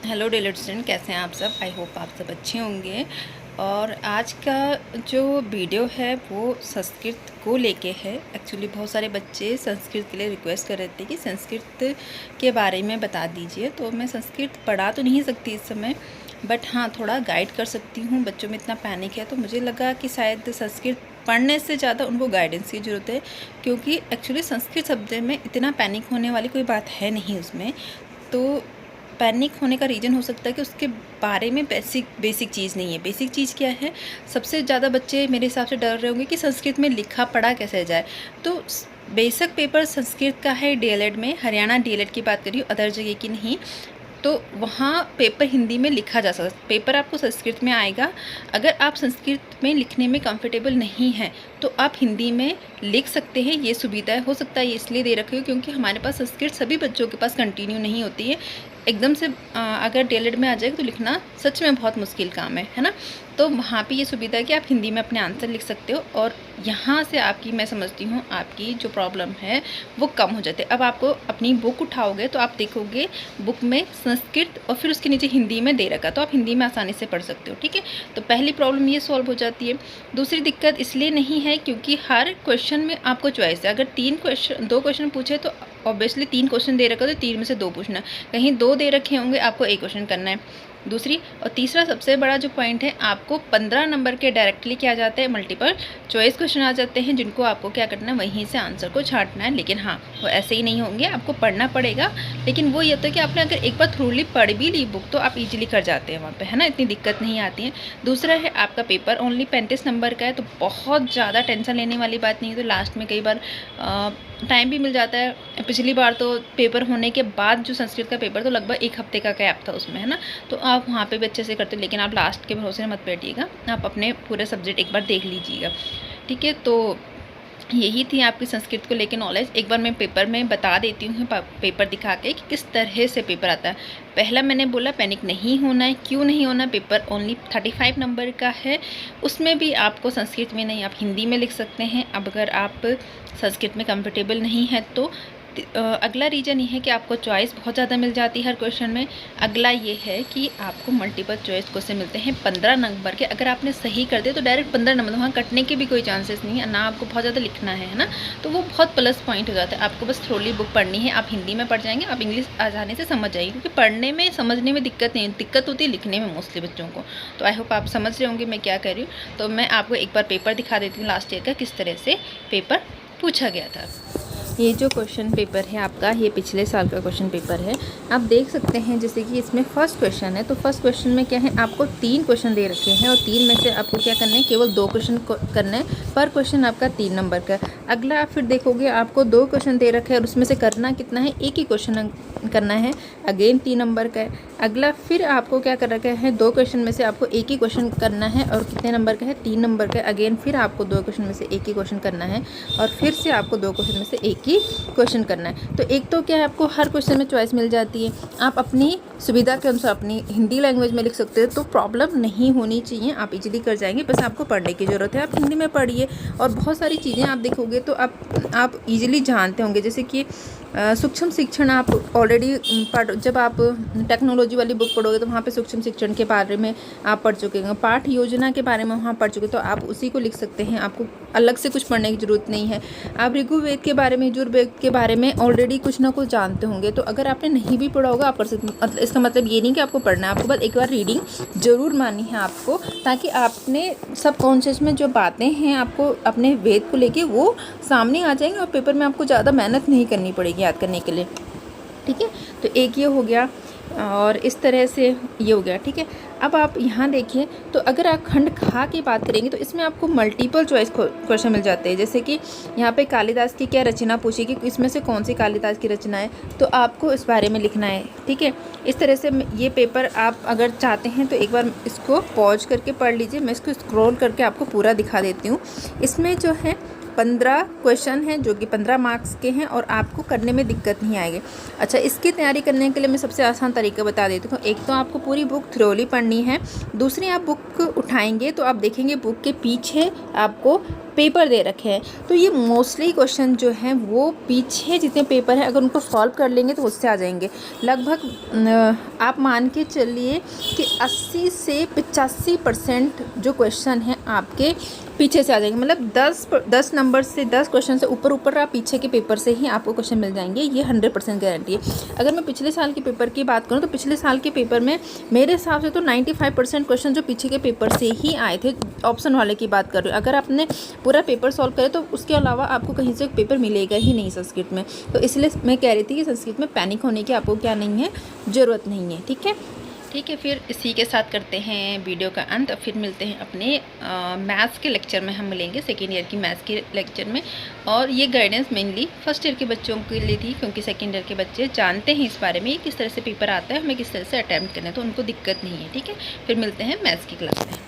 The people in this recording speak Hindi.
हेलो डियर स्टूडेंट, कैसे हैं आप सब। आई होप आप सब अच्छे होंगे। और आज का जो वीडियो है वो संस्कृत को लेके है। एक्चुअली बहुत सारे बच्चे संस्कृत के लिए रिक्वेस्ट कर रहे थे कि संस्कृत के बारे में बता दीजिए। तो मैं संस्कृत पढ़ा तो नहीं सकती इस समय, बट हाँ थोड़ा गाइड कर सकती हूँ। बच्चों में इतना पैनिक है तो मुझे लगा कि शायद संस्कृत पढ़ने से ज़्यादा उनको गाइडेंस की ज़रूरत है, क्योंकि एक्चुअली संस्कृत शब्द में इतना पैनिक होने वाली कोई बात है नहीं उसमें। तो पैनिक होने का रीज़न हो सकता है कि उसके बारे में बेसिक चीज़ नहीं है। बेसिक चीज़ क्या है, सबसे ज़्यादा बच्चे मेरे हिसाब से डर रहे होंगे कि संस्कृत में लिखा पढ़ा कैसे जाए। तो बेसिक पेपर संस्कृत का है डीएलएड में, हरियाणा डीएलएड की बात करी, अदर जगह की नहीं। तो वहाँ पेपर हिंदी में लिखा जा सकता, पेपर आपको संस्कृत में आएगा। अगर आप संस्कृत में लिखने में कंफर्टेबल नहीं हैं तो आप हिंदी में लिख सकते हैं। ये सुविधा हो सकता है ये इसलिए दे रखी हो क्योंकि हमारे पास संस्कृत सभी बच्चों के पास कंटिन्यू नहीं होती है। एकदम से अगर डीएलएड में आ जाएगा तो लिखना सच में बहुत मुश्किल काम है ना। तो वहाँ पे ये सुविधा है कि आप हिंदी में अपने आंसर लिख सकते हो, और यहाँ से आपकी, मैं समझती हूँ आपकी जो प्रॉब्लम है वो कम हो जाती है। अब आपको अपनी बुक उठाओगे तो आप देखोगे बुक में संस्कृत और फिर उसके नीचे हिंदी में दे रखा, तो आप हिंदी में आसानी से पढ़ सकते हो। ठीक है, तो पहली प्रॉब्लम ये सॉल्व हो जाती है। दूसरी दिक्कत इसलिए नहीं है क्योंकि हर क्वेश्चन में आपको चॉइस है। अगर दो क्वेश्चन पूछे तो ऑब्वियसली 3 क्वेश्चन दे रखा तो 3 में से 2 पूछना, कहीं 2 दे रखे होंगे आपको 1 क्वेश्चन करना है। दूसरी और तीसरा सबसे बड़ा जो पॉइंट है, आपको 15 नंबर के डायरेक्टली क्या आ जाते हैं, मल्टीपल चॉइस क्वेश्चन आ जाते हैं, जिनको आपको क्या करना है, वहीं से आंसर को छांटना है। लेकिन हाँ, वो ऐसे ही नहीं होंगे, आपको पढ़ना पड़ेगा। लेकिन वो ये होता है कि आपने अगर एक बार थ्रूली पढ़ भी ली बुक तो आप इजीली कर जाते हैं वहाँ पे, है ना, इतनी दिक्कत नहीं आती है। दूसरा है आपका पेपर ओनली 35 नंबर का है, तो बहुत ज़्यादा टेंशन लेने वाली बात नहीं है। तो लास्ट में कई बार टाइम भी मिल जाता है। पिछली बार तो पेपर होने के बाद जो संस्कृत का पेपर तो लगभग 1 हफ्ते का गैप था उसमें, है ना। तो आप वहाँ पे भी अच्छे से करते हो, लेकिन आप लास्ट के भरोसे मत बैठिएगा, आप अपने पूरे सब्जेक्ट एक बार देख लीजिएगा। ठीक है, तो यही थी आपकी संस्कृत को लेकर नॉलेज। एक बार मैं पेपर में बता देती हूँ, पेपर दिखा के कि किस तरह से पेपर आता है। पहला मैंने बोला पैनिक नहीं होना है। क्यों नहीं होना, पेपर ओनली 35 नंबर का है। उसमें भी आपको संस्कृत में नहीं, आप हिंदी में लिख सकते हैं। अब अगर आप संस्कृत में कंफर्टेबल नहीं है तो अगला रीज़न ये है कि आपको चॉइस बहुत ज़्यादा मिल जाती है हर क्वेश्चन में। अगला ये है कि आपको मल्टीपल चॉइस क्वेश्चन मिलते हैं 15 नंबर के। अगर आपने सही कर दिया तो डायरेक्ट 15 नंबर, वहाँ कटने के भी कोई चांसेस नहीं है, ना आपको बहुत ज़्यादा लिखना है ना। तो वो बहुत प्लस पॉइंट हो जाता है। आपको बस थोड़ी बुक पढ़नी है, आप हिंदी में पढ़ जाएंगे, आप इंग्लिश आसानी से समझ जाएंगे, क्योंकि पढ़ने में समझने में दिक्कत नहीं, दिक्कत होती है लिखने में मोस्टली बच्चों को। तो आई होप आप समझ रहे होंगे मैं क्या कह रही हूँ। तो मैं आपको एक बार पेपर दिखा देती हूँ लास्ट ईयर का, किस तरह से पेपर पूछा गया था। ये जो क्वेश्चन पेपर है आपका, ये पिछले साल का क्वेश्चन पेपर है। आप देख सकते हैं जैसे कि इसमें फर्स्ट क्वेश्चन है, तो फर्स्ट क्वेश्चन में क्या है, आपको 3 क्वेश्चन दे रखे हैं और 3 में से आपको क्या करना है, केवल 2 क्वेश्चन करना है। पर क्वेश्चन आपका 3 नंबर का। अगला आप फिर देखोगे आपको 2 क्वेश्चन दे रखे हैं और उसमें से करना कितना है, एक ही क्वेश्चन करना है, अगेन 3 नंबर का है। अगला फिर आपको क्या कर रखा है, 2 क्वेश्चन में से आपको एक ही क्वेश्चन करना है और कितने नंबर का है, 3 नंबर का है। अगेन फिर आपको 2 क्वेश्चन में से एक ही क्वेश्चन करना है और फिर से आपको 2 क्वेश्चन में से एक ही क्वेश्चन करना है। तो एक तो क्या है, आपको हर क्वेश्चन में चॉइस मिल जाती है, आप अपनी सुविधा के अनुसार अपनी हिंदी लैंग्वेज में लिख सकते हैं। तो प्रॉब्लम नहीं होनी चाहिए, आप इजीली कर जाएंगे, बस आपको पढ़ने की ज़रूरत है। आप हिंदी में पढ़िए और बहुत सारी चीज़ें आप देखोगे तो आप इजीली जानते होंगे। जैसे कि सूक्ष्म शिक्षण आप ऑलरेडी जब आप टेक्नोलॉजी वाली बुक पढ़ोगे तो वहाँ पे सूक्ष्म शिक्षण के बारे में आप पढ़ चुके हैं, पाठ योजना के बारे में वहाँ पढ़ चुके, तो आप उसी को लिख सकते हैं। आपको अलग से कुछ पढ़ने की ज़रूरत नहीं है। आप ऋग्वेद के बारे में, यजुर्वेद के बारे में ऑलरेडी कुछ ना कुछ जानते होंगे। तो अगर आपने नहीं भी पढ़ा होगा आप पढ़ सकते। इसका मतलब ये नहीं कि आपको पढ़ना है, आपको बस एक बार रीडिंग ज़रूर माननी है आपको, ताकि आपने सबकॉन्शियस में जो बातें हैं आपको अपने वेद को लेके वो सामने आ जाएंगे और पेपर में आपको ज़्यादा मेहनत नहीं करनी पड़ेगी याद करने के लिए। ठीक है, तो एक ये हो गया और इस तरह से ये हो गया। ठीक है, अब आप यहाँ देखिए, तो अगर आप खंड खा की बात करेंगे तो इसमें आपको मल्टीपल चॉइस क्वेश्चन मिल जाते हैं। जैसे कि यहाँ पे कालिदास की क्या रचना पूछी कि इसमें से कौन सी कालिदास की रचना है, तो आपको इस बारे में लिखना है। ठीक है, इस तरह से ये पेपर आप अगर चाहते हैं तो एक बार इसको पॉज करके पढ़ लीजिए। मैं इसको स्क्रॉल करके आपको पूरा दिखा देती हूँ। इसमें जो है 15 क्वेश्चन हैं जो कि 15 मार्क्स के हैं और आपको करने में दिक्कत नहीं आएगी। अच्छा, इसकी तैयारी करने के लिए मैं सबसे आसान तरीका बता देती हूँ। एक तो आपको पूरी बुक थ्योरी पढ़नी है, दूसरी आप बुक उठाएंगे तो आप देखेंगे बुक के पीछे आपको पेपर दे रखे हैं। तो ये मोस्टली क्वेश्चन जो हैं वो पीछे जितने पेपर हैं अगर उनको सॉल्व कर लेंगे तो उससे आ जाएंगे। लगभग आप मान के चलिए कि 80 से 85% जो क्वेश्चन हैं आपके पीछे से आ जाएंगे। मतलब 10 नंबर से 10 क्वेश्चन से ऊपर आप पीछे के पेपर से ही आपको क्वेश्चन मिल जाएंगे, ये 100% गारंटी है। अगर मैं पिछले साल के पेपर की बात करूँ तो पिछले साल के पेपर में मेरे हिसाब से तो 95% क्वेश्चन जो पीछे के पेपर से ही आए थे। ऑप्शन वाले की बात कर रही हूँ। अगर आपने पूरा पेपर सॉल्व करे तो उसके अलावा आपको कहीं से पेपर मिलेगा ही नहीं संस्कृत में। तो इसलिए मैं कह रही थी कि संस्कृत में पैनिक होने की आपको क्या नहीं है, ज़रूरत नहीं है। ठीक है, फिर इसी के साथ करते हैं वीडियो का अंत। फिर मिलते हैं अपने मैथ्स के लेक्चर में। हम मिलेंगे सेकेंड ईयर की मैथ्स के लेक्चर में। और ये गाइडेंस मेनली फर्स्ट ईयर के बच्चों के लिए थी, क्योंकि सेकेंड ईयर के बच्चे जानते हैं इस बारे में किस तरह से पेपर आता है, हमें किस तरह से अटैम्प्ट करना है, तो उनको दिक्कत नहीं है। ठीक है, फिर मिलते हैं मैथ्स की क्लास में।